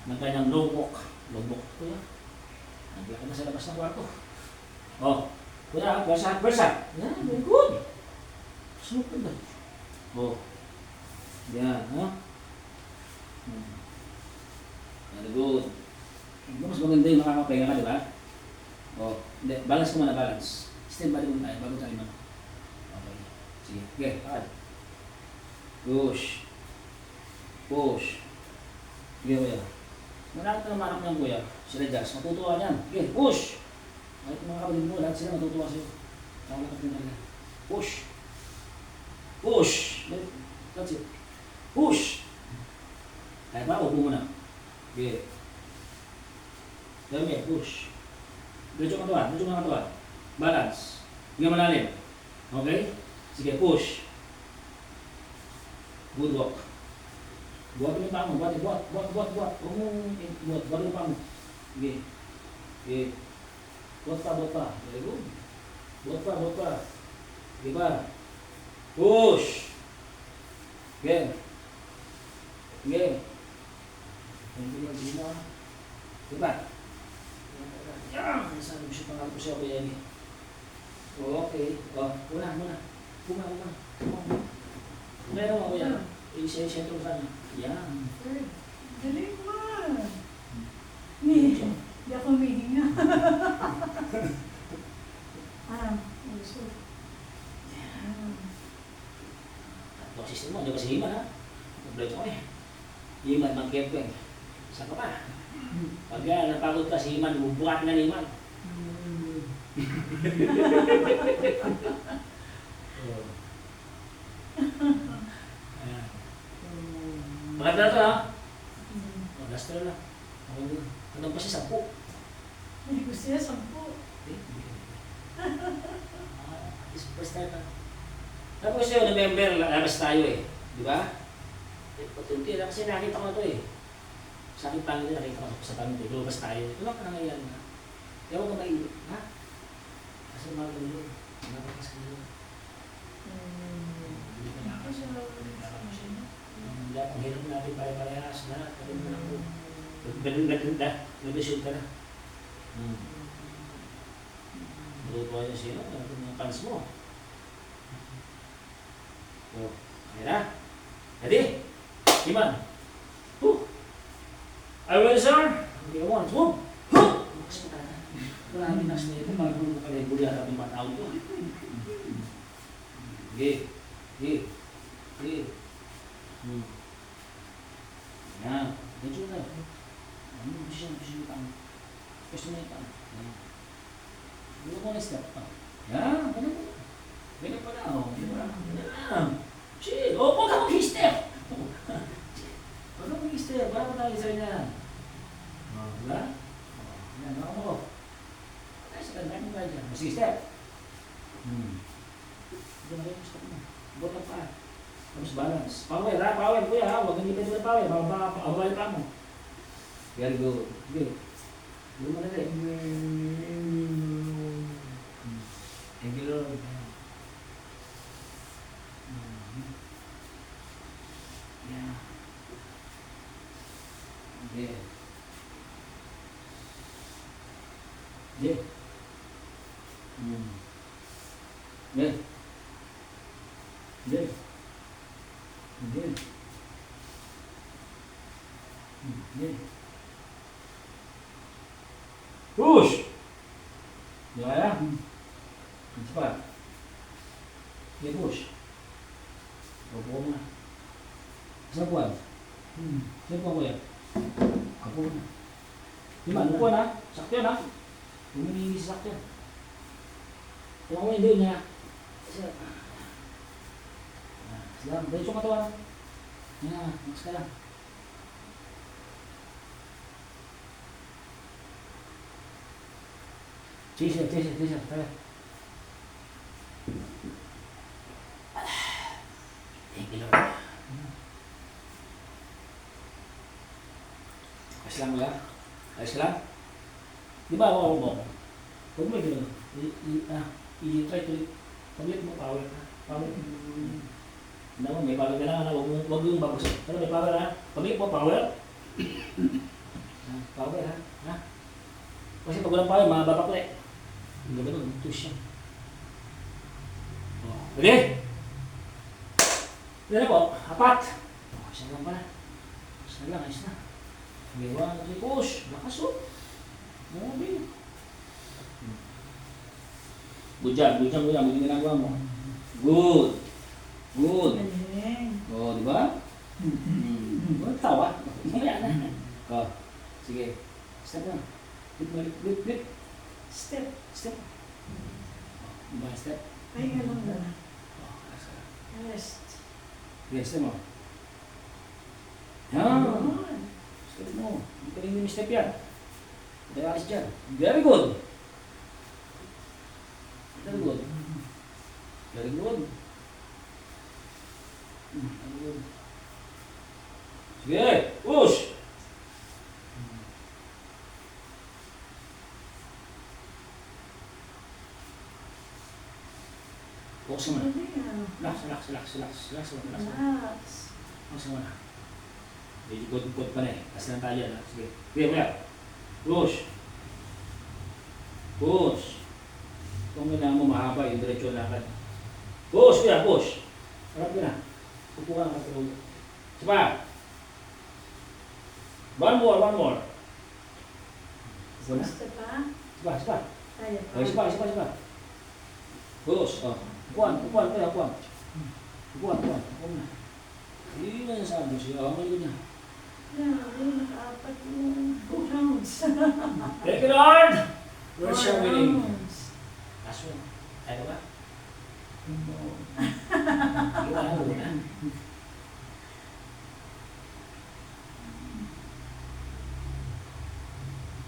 ng kanyang lubok. Lubok, kuya. Nandiyan ka na sa labas ng kwarto. Oh, kuya, versa. Yan, very good. Sunod ka ba? Oh, yan, ha? Very good. Mas maganda yung nakakapahinga ka, di ba? Oh, hindi, balance ko muna, balance. Still body mo tayo, bago tayo naman. Okay, sige. Okay, akad. Push. Push. Sige, kuya. Marami ka naman ng kuya. Sila Jazz, matutuwa niyan. Okay, push. Kahit mga kapatid mo, lahat sila matutuwa sa'yo. Tama ka pinag push. Push. That's it. Push. Kaya ba, upo muna. Okay. Dami, push. Diretso katawan, diretso ng katawan. Balance. Hindi malalim. Okay? Sige, push. Good walk. Buhat yung paa mo, buhat. Buhat yung paa mo. Sige. Sige. Buhat pa. Very good. Buhat pa. Diba? Push. Okay. Okay. Diba? Yan! Sabi ko siya pangalan ko siya, Kuya Emi. Okay. Una. Meron ako yan. I-sentro ka na. Yan. Galing mo. Hindi ako humihinga. Uso. Tatlo system mo, hindi ba si Himan ha? Kompleto ko eh. Himan, magkempeng. Saan ka pa? Pag napagod ka si Himan, bubuhat na ni Himan. Maganda na ito ha? Last na lang. Anong pa siya? 10? Hindi ko siya 10. First time na. Tapos yun, November, labas tayo eh. Di ba? Patunti lang kasi nakita ko ito eh. Sakit pangit din, nakita ko sa pangit eh. Lumabas tayo. Ito lang ka nangyayari na. Ewan ko mailip. Ha? Kasi mga ganun. Nakakas ka yun. Hindi ka nakakas. Ang hirap natin pare-parehas na. Ganun na ako. Ganda. Nabisyon ka na. Malutuwa niya siya. Ano yung pants mo? So, ayan na. Ready? Himan. I will, sir. Okay, one, two. Bukas pa tayo. Wala namin nas na ito. Magulong ka rin. Bulihan namin matawag ko. Okay. Yan. Ganyan na. Gusto yung pang. Gusto mo yung pang. Bulo ko na step. Yan. Ganyan pa na. Ganyan. Chill. Huwag ka mag-step. Huwag ka mag-step. Para pa tayo sa inyan. Diba? Yan. Ako mo. Ay, sa ganda mo kayo dyan. Sige, step. Diyan na rin. Step mo. Buot ang paa. Tapos balance. Power ha. Power. Kuya ha. Huwag nang ipin mo power. Bababa yung paa mo. Very good. Okay. Hindi mo na rin. Thank you, Lord. Yeah. Yeah. Yeah. Yeah. Yeah. Yeah. Yeah. Push! Di kaya? Cepat. Dia push. Bawa mana? Siapa buat? Siapa buat? Aku. Di mana buat nak? Sakti nak? Ini sakti. Yang ini dia. Sekarang, dari cuma tuan. Ya, sekarang. Cisa, tayo. Thank you, Lord. Ayos lang ba? Ayos lang? Di ba ako mo? Huwag mo gano'n. I-try to pag-lit mo power ka. Power. Naman, may power ka na. Huwag yung babagsak. Pero may power ha. Pag-lit mo power. Power ha? Ha? Kasi pag walang power, mga babakle. Ang ganda nun, tush yan. Oh, ready? Ready na po, apat. Oh, isa lang pala. Isa lang, ayos na. Okay, 1, 2, push. Lakas o. Grabe. Good job, good job, good job. Maging ginagawa mo. Good. Good. Galing. Oh, di ba? Walang tawa. Mamaya na. Oh, sige. Step na. Flip. Step. Step. Diba, step? Pahinga lang na. Oh, relax ka. Rest. Okay, step mo. Yan. Yun. Step mo. Hindi ka rin yung step yan. Kaya alis dyan. Very good. Very good. Very good. Very good. Sige, push! Focus mo na. Relax. Focus mo na. Medyo good pa na eh. Kasi lang tayo na. Sige. Sige, kuya. Push. Kung kailangan mo mahaba yung diretsyo na lakad. Push, kuya, push. Harap ka na. Upo ka na sa ulo. Sipa. One more. Upo na. Step pa. Sipa. Kaya pa. Okay, sipa. Push. Oh. Upuan, kuya, upuan. Upuan na. Yun ang sabi mo siya. Oh, malikod niya. Yan, naka-apat yung 2 rounds. Take it hard! Where's 4 your winning? rounds. Last one. Kaya ka ba? Iwan mo na.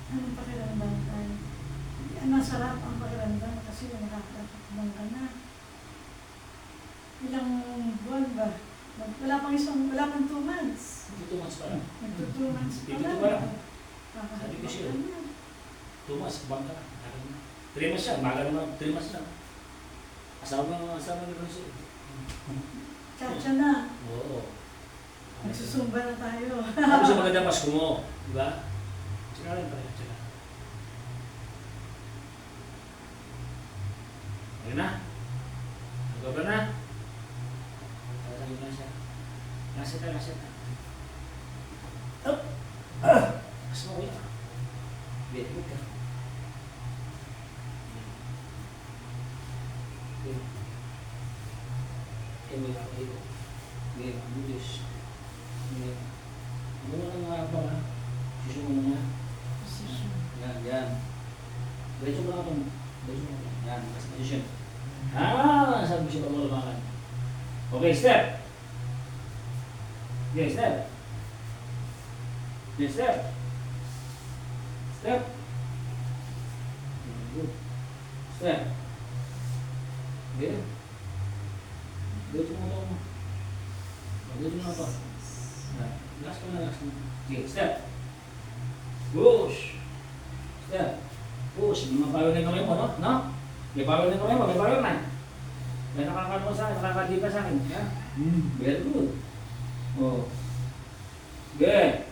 Anong pakiramdam tayo? Masarap ang pakiramdam kasi nakakatakbang ka na. Ilang buwan ba? Wala pang 2 months. 2 months pa lang. Nagto 2 months pa Dito lang. pa lang. Nakakatakbang Sabi ko siya. ka na. 2 months, bang ka na. 3 months siya, maga naman, 3 months lang. Asawa ni Ronsie. Chacha na. Oo. Nagsusumba na tayo. Tapos yung maganda Pasko mo, di ba? Sila rin pa rin, sila. Okay na? Nagobra na? Tatagin na siya. Nasa ka. Up! Mas mawin ka. Very good ka. Game, English. Ano na nga ba? Susunod mo na. Position. Yan. Diretso mo lang ito. Yan, kasi position. Sabi ko siya pag lumakan. Okay, step. Okay, step. Okay, step. Step. Good. Step. Okay. Diretso mo ito. Diretso mo ito. Last ko na. Okay, step. Push. Step. Push. May power na yung kamay mo, no? No? May power na yung kamay mo. May power na. May nakakano sa akin. Nakakadi ka sa akin. Yeah? Very good. Oh. Okay.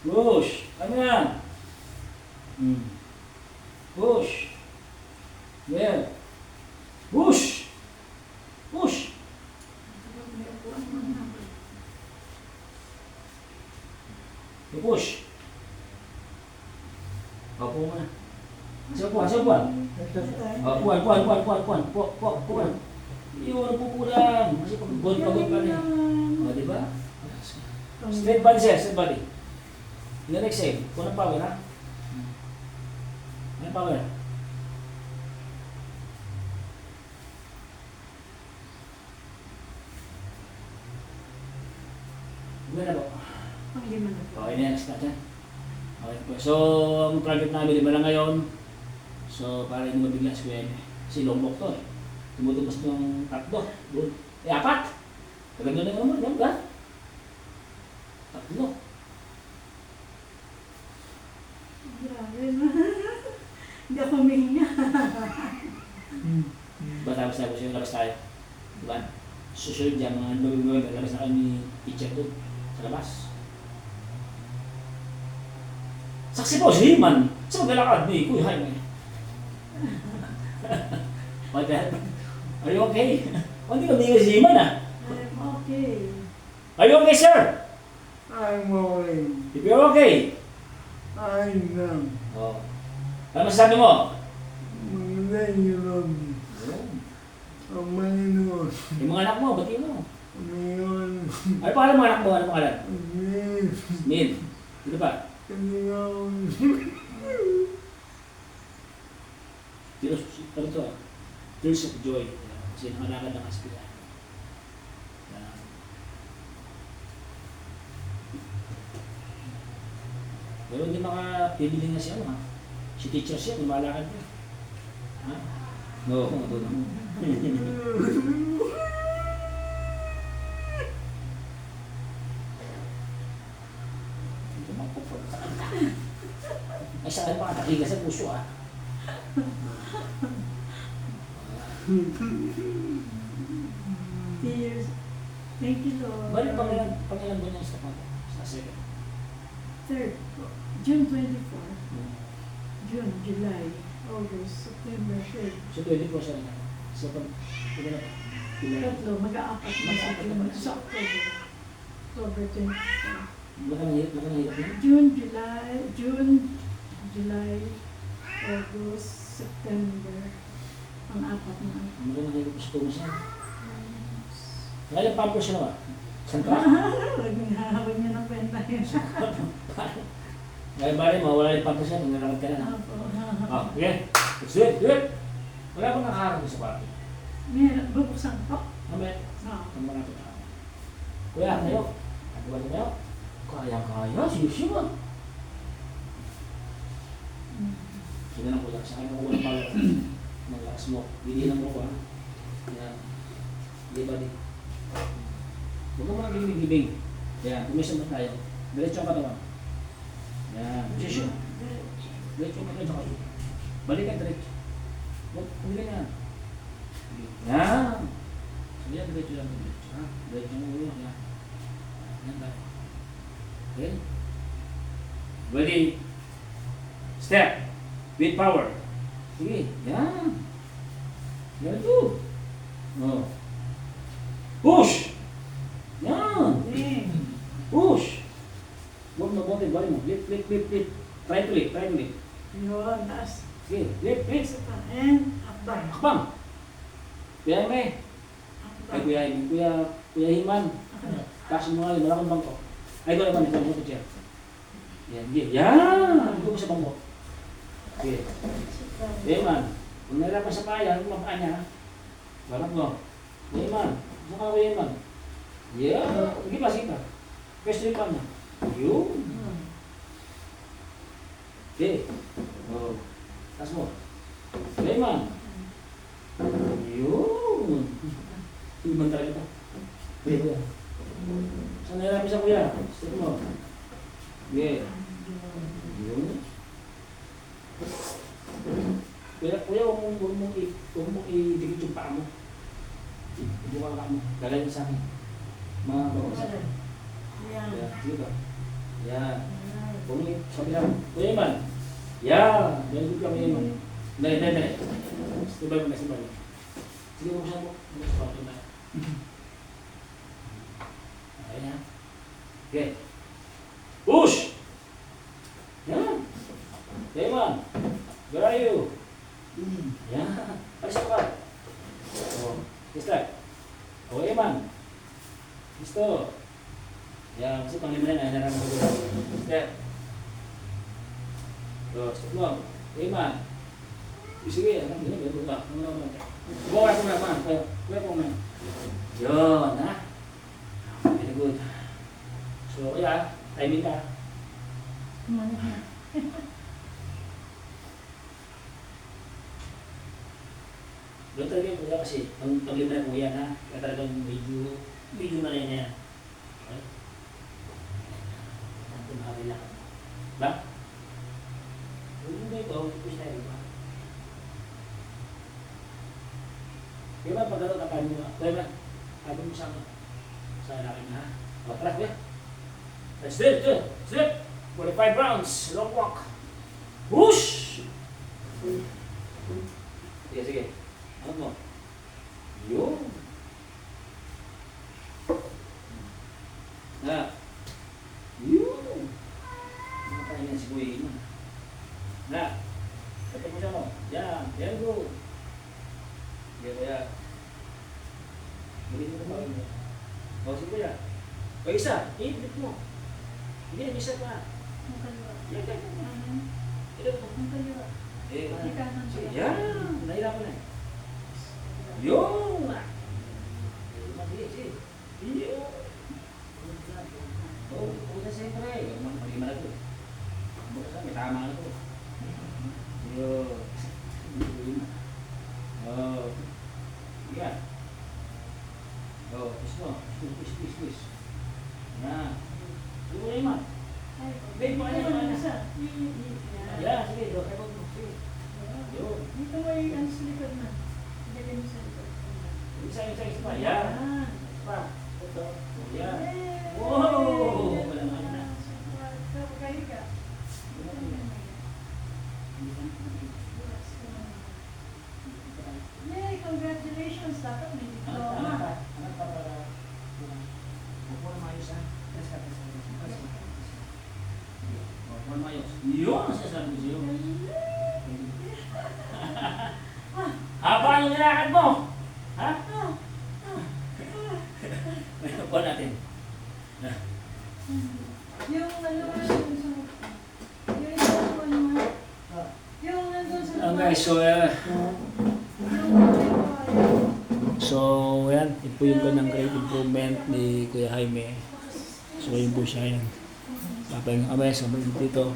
Push. Ano yan? Push. Yeah. Push. Push. May upuan mo na. Push. Upo mo na. Upuan. Upuan. Iyon, pupulan. Kasi pagod pa rin. O, di ba? Straight body sir, straight body. In the next side, kunang power ha? Kunang power. Ganda na po. Pang-lima na po. Okay, next natin. Okay po. So, ang target namin 5 lang ngayon. So, para hindi mabigla si Kuya si Lombok to. Tumutubos ng 3. Doon. 4. Kaganda na naman. Yan ba? 3. Grabe na. Hindi ako humihinga. Ba tapos yung labas tayo? Diba? Susunod dyan, mga November, labas na kami ni teacher doon sa labas. Saksi po, si Himan. Sa maglalakad ni Kuya Jaime. What the hell? Are you okay? Hindi ka bigay si Himan ah. I'm okay. Are you okay, sir? I'm okay. If you're okay. I'm not. Oh. Ano masasabi mo? Magaling yun. Ang Panginoon. Yung mga anak mo, batiin mo. Ngayon. Ano pangalan mga anak mo? Ano pangalan? Again. Min. Sino pa? Ngayon. Ano to? Tears of Joy. Kasi nangalakad ng aspiran. Pero hindi makapibili na siya, ha? Si teacher siya, lumalakad niya. Ha? No, ito na. Ito magpupul. Ay, saan pa katakiga sa puso, ha? Tears. Thank you, Lord. Balik pangilan doon yung stop natin? Sa second. Third, June 24. June, July, August, September, 3rd. So, 24 siya na. So, pag, ito na. Tatlo, mag-aapat na sa June, sa October. October 24. Baka nahirap na. June, July, August, September. Ang apat na. Baka nahirap sa tumas niya. Ngayon, pampers siya naman. Santa? Huwag niya ng kwenta yun. Ngayon, bali, mawala yung pampers niya. Nangalakad ka na. Oh, okay. Let's do it. Do it. Wala pang nakaharap sa kwarto. Meron, bubuksan ko. Mamaya. Oo. Ang mga ito na. Kuya, nayo. Ano ba nayo? Kaya. Siyusiyo mo. Sige na kuya. Sa akin ako ng pala. Malakas mo. Hindi na mo ko ha. Yan. Hindi ba din? Huwag mo mga gilibing-gilibing. Yan. Tumisan mo tayo. Diretso ang katawan. Yan. Position. Diretso ang katawan. Balikan diretso. Huwag. Hindi yan. Yan. So yan. Diretso lang. Ha? Diretso ang ulo. Yan. Yan tayo. Okay? Ready? Step. With power. Sige. Yan. Yan ito. Oh. Push! Yan! Push! Huwag mo, bali mo. Lift. Try to lift. Yun, taas. Sige, lift. Isa pa. And, abang. Akbang! Kuya Ime. Ay, Kuya Himan. Taas mo nga yun, wala kang bangko. Ay, ito naman, ito mo chair. Yan, yan! Ito ko sa bangko. Sige. Kuya Himan, kung nahirapan sa paya, kung mapaan niya, balak mo. Kuya Himan, saan ka Kuya Himan? Yeah, sige pa. Pwesto yung pan niya. Yun. Okay. Oh. Taas mo. Kuya Himan. Yun. Himan talaga ito. Kuya. Saan nahirapan sa kuya? Step mo. Okay. Yun. Kuya, huwag mong i-dikit yung paa mo. Ibuka ka mo. Galayin sa akin. Mga bawas. Yan. Yan. Sige ba? Yan. Huwag mong sabi lang. Kuya Iman. Yan. Yan good ka Kuya Iman. Dali. Sibay mo. Sige mo siya mo. Ayan. Okay. Push! Yan. Kuya Iman. Where are you? Yan. Alis ka ba? Oh. Start. Okay man. Gusto. Yan. Kasi panglima na yan. Naramang ko. Step. Step mo. Okay man. Sige. Ganun. Buka ko na. Kuya po man. Yun. Ha? Very good. So, kaya. Timing ka. Doon talaga yung kuya kasi, paglima na kuya na, kaya talagang video na rin yan. Okay? Ito makakailangan. Ba? Huwag mo ito, push tayo ba? Kaya ba, pag tapahin mo, kaya ba, tapahin mo sa lalaki na ha? O, tara kuya. Let's do it. 45 rounds, long walk. Whoosh! Sige, sige. Ano mo? Yun. Na. Yun. Makain yan si Kuya Iman. Na. Kapag mo siya mo. Yan. Yan bro. Sige Kuya. Hindi mo na mo. O si Kuya. O isa. I-flip mo. Hindi, isa pa. Ang kaliwa. Yan, yan, yan. Kanan. Ito po. Ang kaliwa. Eh, Di kanan sige. pala. Yan. Nahirapan na. Yun. Sige, sige. Yun. Oh, puta siyempre. Mali man ako. May tama na to. Yun. Oh. Yan. Oh, push mo. Push. Yan. Yung muna Iman. Ay, Babe, mo dito ano, may ano? isa. Yan, sige. Kaya mo. Sige. Yun. Dito may ano sa likod na. Ilagay mo sa likod. Isa pa. Yan. Yan. Pa. Ito. Yan. Yay! Wow! Yan Wala naman na. Kapag-higa. Yay! Congratulations! Dapat may diploma. Yun ang sasabi ko sa'yo. Haba yung nilakad mo! Ha? May nakuha natin. Yung ano yung isang ano yung nandun sa Okay, so yan, ito po yung kanyang grade improvement ni Kuya Jaime. So yun po siya yan. Papayang amay sa dito.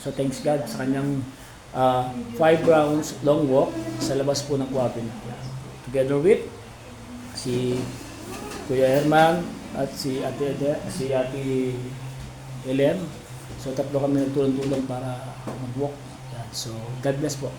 So thanks God sa kanyang 5 rounds long walk sa labas po ng Kuwapin. Together with si Kuya Herman at si Ate Helen. So tatlo kami nagtulong-tulong para mag-walk. Yan. So God bless po.